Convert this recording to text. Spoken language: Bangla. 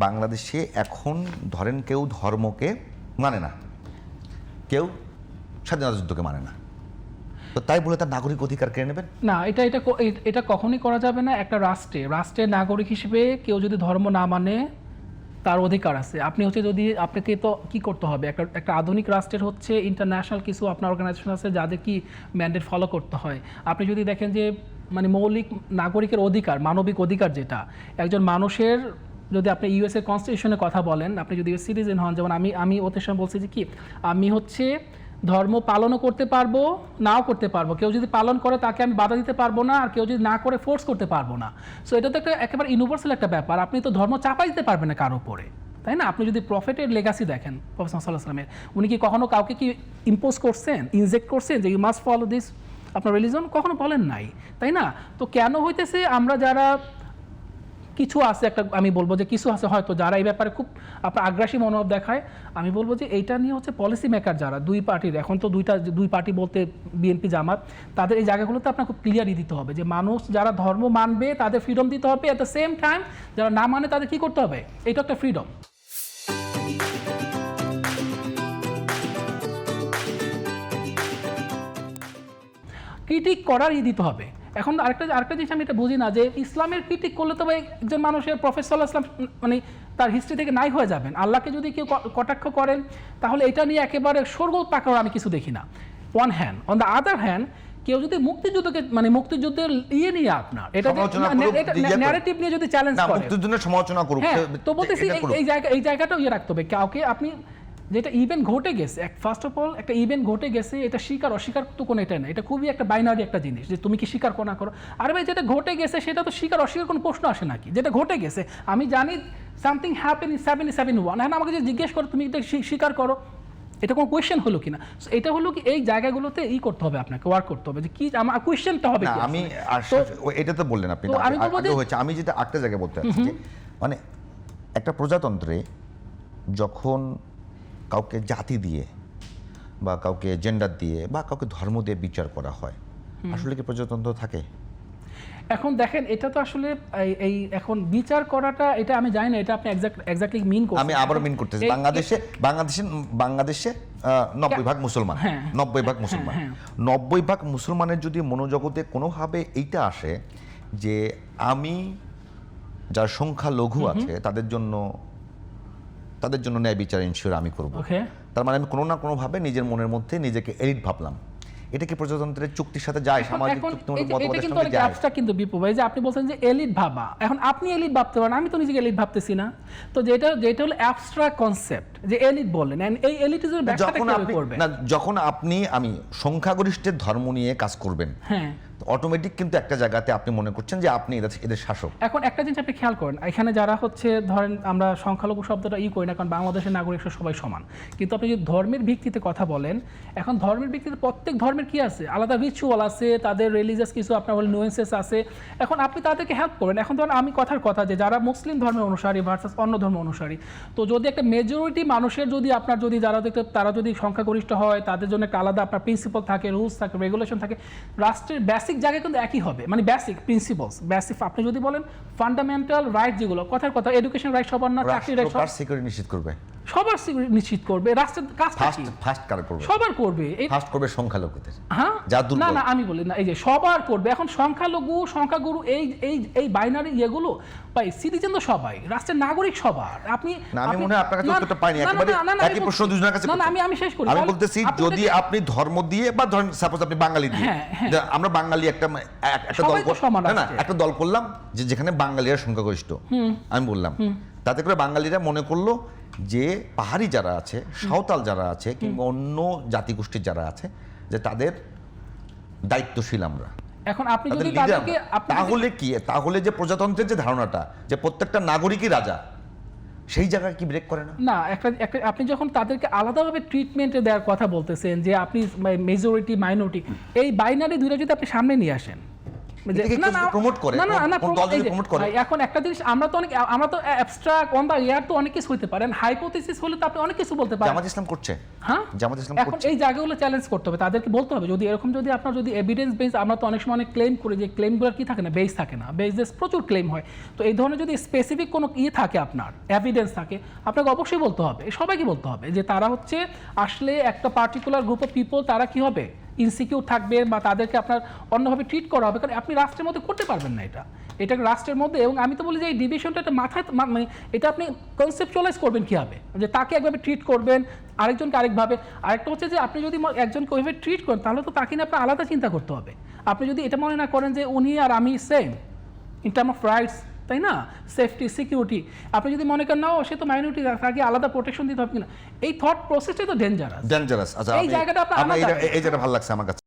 বাংলাদেশে এখন ধরেন কেউ ধর্মকে মানে না, কেউ স্বাধীনতা যুদ্ধকে মানে না, তো তাই বলে তার নাগরিক অধিকার কেড়ে নেবেন? না, এটা কখনোই করা যাবে না। একটা রাষ্ট্রের নাগরিক হিসেবে কেউ যদি ধর্ম না মানে তার অধিকার আছে। আপনি হচ্ছে যদি আপনাকে তো কি করতে হবে, একটা আধুনিক রাষ্ট্রের হচ্ছে ইন্টারন্যাশনাল কিছু আপনার অর্গানাইজেশন আছে যাদের কি ম্যান্ডেট ফলো করতে হয়। আপনি যদি দেখেন যে মানে মৌলিক নাগরিকের অধিকার, মানবিক অধিকার যেটা একজন মানুষের, যদি আপনি ইউএস এর কনস্টিটিউশনের কথা বলেন, আপনি যদি ইউএস সিটিজেন হন, যেমন আমি ওদের সময় বলছি যে কি আমি হচ্ছে ধর্ম পালনও করতে পারবো, নাও করতে পারবো। কেউ যদি পালন করে তাকে আমি বাধা দিতে পারবো না, আর কেউ যদি না করে ফোর্স করতে পারবো না। সো এটা তো একেবারে ইউনিভার্সাল একটা ব্যাপার। আপনি তো ধর্ম চাপাই দিতে পারবেন না কারো উপরে, তাই না? আপনি যদি প্রফেটের লেগাসি দেখেন, প্রফেট সাল্লাল্লাহু আলাইহি ওয়াসাল্লামের, উনি কি কখনো কাউকে কি ইম্পোজ করছেন, ইনজেক্ট করছেন যে ইউ মাস্ট ফলো দিস আপনার রিলিজন? কখনো বলেন নাই, তাই না? তো কেন হইতেছে আমরা যারা কিছু আছে, আমি বলবো যে কিছু আছে হয়তো যারা এই ব্যাপারে খুব আপনার আগ্রাসী মনোভাব দেখায়, আমি বলবো যে এইটা নিয়ে হচ্ছে পলিসি মেকার যারা দুই পার্টির, এখন তো দুই পার্টি বলতে বিএনপি জামাত, তাদের এই জায়গাগুলোতে আপনার খুব ক্লিয়ারই দিতে হবে যে মানুষ যারা ধর্ম মানবে তাদের ফ্রিডম দিতে হবে, অ্যাট দ্য সেম টাইম যারা না মানে তাদের কি করতে হবে, এটা একটা ফ্রিডম। ক্রিটিক করারই দিতে হবে। এখন আরেকটা জিনিস আমি এটা বুঝি না যে ইসলামের ক্রিটিক করলে তো একজন মানুষের প্রফেট সাল্লাল্লাহু আলাইহি ওয়াসাল্লাম মানে তার হিস্ট্রি থেকে নাই হয়ে যাবেন। আল্লাহকে যদি কেউ কটাক্ষ করেন তাহলে এটা নিয়ে একেবারে শোরগোল পাকার আমি কিছু দেখি না, one hand. On the other hand কেউ যদি মুক্তিযুদ্ধকে মানে মুক্তিযুদ্ধের নিয়ে আপনার এটা ন্যারেটিভ নিয়ে যদি চ্যালেঞ্জ করে, মুক্তিযুদ্ধের সমালোচনা করুক, তো বলতেছি এই জায়গাটাও রাখতে হবে। কাউকে আপনি যেটা ইভেন্ট ঘটে গেছে, ফার্স্ট অফ অল একটা ইভেন্ট ঘটে গেছে, এটা স্বীকার অস্বীকার তো কোনো এটা না, এটা খুবই একটা বাইনারি একটা জিনিস যে তুমি কি স্বীকার না করো। আর ভাই যেটা ঘটে গেছে সেটা তো স্বীকার অস্বীকার কোনো প্রশ্ন আসে নাকি? যেটা ঘটে গেছে আমি জানি সামথিং হ্যাপেন ইন 771, এখন আমাকে যে জিজ্ঞেস করো তুমি এটা স্বীকার করো, এটা কোনো কোয়েশ্চেন হলো কিনা? এটা হলো কি এই জায়গাগুলোতে করতে হবে, আপনাকে ওয়ার্ক করতে হবে যে কি আমার কোয়েশ্চেনটা হবে কি। আমি এটা তো বললেন আপনি, আমি যেটা একটা জায়গায় বলতে চাচ্ছি যে মানে একটা প্রজাতন্ত্রে যখন কাউকে জাতি দিয়ে বা কাউকে জেন্ডার দিয়ে বা কাউকে ধর্ম দিয়ে বিচার করা হয়, আসলে কি প্রজাতন্ত্র থাকে? এখন দেখেন এটা তো আসলে এই এখন বিচার করাটা, এটা আমি জানি না এটা আপনি এক্স্যাক্টলি মিন করছেন। আমি আবার মিন করতেছি, বাংলাদেশে 90% মুসলমান, 90% মুসলমান, 90% মুসলমানের যদি মনোজগতে কোনোভাবে এইটা আসে যে আমি যার সংখ্যা লঘু আছে তাদের জন্য ন্যায় বিচার ইনশিওর আমি করবো, তার মানে আমি কোনো না কোনোভাবে নিজের মনের মধ্যে নিজেকে এলিট ভাবলাম। এটা কি প্রজাতন্ত্রের চুক্তির সাথে যায়, সামাজিক চুক্তিমূলক মতবাদের সাথে যায়? এটা কিন্তু বিপু ভাই যে আপনি বলছেন যে এলিট ভাবা, এখন আপনি এলিট ভাবতে পারেন, আমি তো নিজেকে এলিট ভাবতেছি না। তো যেটা হলো অ্যাবস্ট্রাক্ট কনসেপ্ট যে এলিট বলেন, এই এলিটিজমের ব্যাখ্যাটা কিভাবে করবেন? না, যখন আমি সংখ্যাগরিষ্ঠের ধর্ম নিয়ে কাজ করবেন, হ্যাঁ, অটোমেটিক কিন্তু একটা জায়গাতে আপনি মনে করছেন যে আপনি এদের শাসক। এখন একটা জিনিস আপনি খেয়াল করেন, এখানে যারা হচ্ছে ধরেন আমরা সংখ্যালঘু শব্দটা করি না, কারণ বাংলাদেশের নাগরিক সবাই সমান, কিন্তু আপনি যদি ধর্মের ভিত্তিতে কথা বলেন, এখন ধর্মের ভিত্তিতে প্রত্যেক ধর্মের কি আছে, আলাদা রিচুয়াল আছে, তাদের রিলিজিয়াস কিছু আপনার বলে নুয়েন্সেস আছে। এখন আপনি তাদেরকে হেল্প করেন। এখন ধরেন আমি কথার কথা যে যারা মুসলিম ধর্মের অনুসারী ভার্সাস অন্য ধর্ম অনুসারী, তো যদি একটা মেজরিটি মানুষের যদি আপনার যদি তারা যদি সংখ্যাগরিষ্ঠ হয়, তাদের জন্য একটা আলাদা আপনার প্রিন্সিপাল থাকে, রুলস থাকে, রেগুলেশন থাকে, রাষ্ট্রের বেসিক জায়গায় কিন্তু একই হবে, মানে বেসিক প্রিন্সিপালস, বেসিক আপনি যদি বলেন ফান্ডামেন্টাল রাইট যেগুলো, কথার কথা এডুকেশন রাইট সবার না, চাকরি রাইট সিকিউরিটি নিশ্চিত করবে, সবার সিকিউরিটি নিশ্চিত করবে, রাষ্ট্রের কাজ ফার্স্ট কার করবে, সবার করবে, ফার্স্ট করবে সংখ্যালঘুদের। হ্যাঁ, না আমি বলি না, এই যে সবার করবে। এখন সংখ্যালঘু সংখ্যাগুরু এই বাইনারি এগুলো ভাই সিটিজেন তো সবাই, রাষ্ট্রের নাগরিক সবার। আপনি আমি মনে হয় আপনার কাছে উত্তরটা পাইনি, একেবারে একই প্রশ্ন দুজনের কাছে। না আমি শেষ করি। আমি বলতেছি যদি আপনি ধর্ম দিয়ে বা ধরেন সাপোজ আপনি বাঙালি দিয়ে, আমরা বাঙালি একটা দল করলাম যেখানে বাঙালিরা সংখ্যাগরিষ্ঠ, আমি বললাম তাতে করে বাঙালিরা মনে করলো যে পাহাড়ি যারা আছে, সাঁওতাল যারা আছে, কিংবা অন্য জাতিগোষ্ঠীর যারা আছে, যে তাদের দায়িত্বশীল আমরা। এখন আপনি যদি তাহলে যে প্রজাতন্ত্রের যে ধারণাটা যে প্রত্যেকটা নাগরিকই রাজা, সেই জায়গায় কি ব্রেক করে না? না, আপনি যখন তাদেরকে আলাদাভাবে ট্রিটমেন্টে দেওয়ার কথা বলতেছেন যে আপনি মেজরিটি মাইনরিটি, এই বাইনারি দুইটা যদি আপনি সামনে নিয়ে আসেন, এটাকে প্রমোট করে কোন দল যদি প্রমোট করে। এখন একটা জিনিস আমরা তো অ্যাবস্ট্রাক্ট অন দা এয়ার তো অনেক কিছু হতে পারেন, হাইপোথিসিস হলে তো আপনি অনেক কিছু বলতে পারেন। জামাত ইসলাম করছে, হ্যাঁ জামাত ইসলাম এখন করছে। এই জায়গাগুলো চ্যালেঞ্জ করতে হবে, তাদেরকে বলতে হবে যদি এরকম যদি আপনার যদি এভিডেন্স বেস, আমরা তো অনেক সময় অনেক ক্লেম করি যে ক্লেমগুলো কি থাকে না, বেস থাকে না, বেস প্রচুর ক্লেম হয়। তো এই ধরনের যদি স্পেসিফিক কোনো থাকে আপনার এভিডেন্স থাকে, আপনাকে অবশ্যই বলতে হবে, সবাইকে বলতে হবে যে তারা হচ্ছে আসলে একটা পার্টিকুলার গ্রুপ অফ পিপল, তারা কি হবে ইনসিকিউর থাকবে বা তাদেরকে আপনার অন্যভাবে ট্রিট করা হবে, কারণ আপনি রাষ্ট্রের মধ্যে করতে পারবেন না এটা রাষ্ট্রের মধ্যে। এবং আমি তো বলি যে এই ডিভিশনটা একটা মাথায় মানে এটা আপনি কনসেপচুয়ালাইজ করবেন কীভাবে, যে তাকে একভাবে ট্রিট করবেন, আরেকজনকে আরেকভাবে। আরেকটা হচ্ছে যে আপনি যদি একজনকে ওইভাবে ট্রিট করেন তাহলে তো তাকে নিয়ে আপনার আলাদা চিন্তা করতে হবে। আপনি যদি এটা মনে না করেন যে উনি আর আমি same in term of rights, তাই না, সেফটি সিকিউরিটি, আপনি যদি মনে করেন না সে তো মাইনরিটি, তাকে আলাদা প্রোটেকশন দিতে হবে কিনা, এই থট প্রসেসটাই তো ডেঞ্জারাস। আচ্ছা, এই জায়গাটা আপনার এই জায়গাটা ভালো লাগছে আমার কাছে।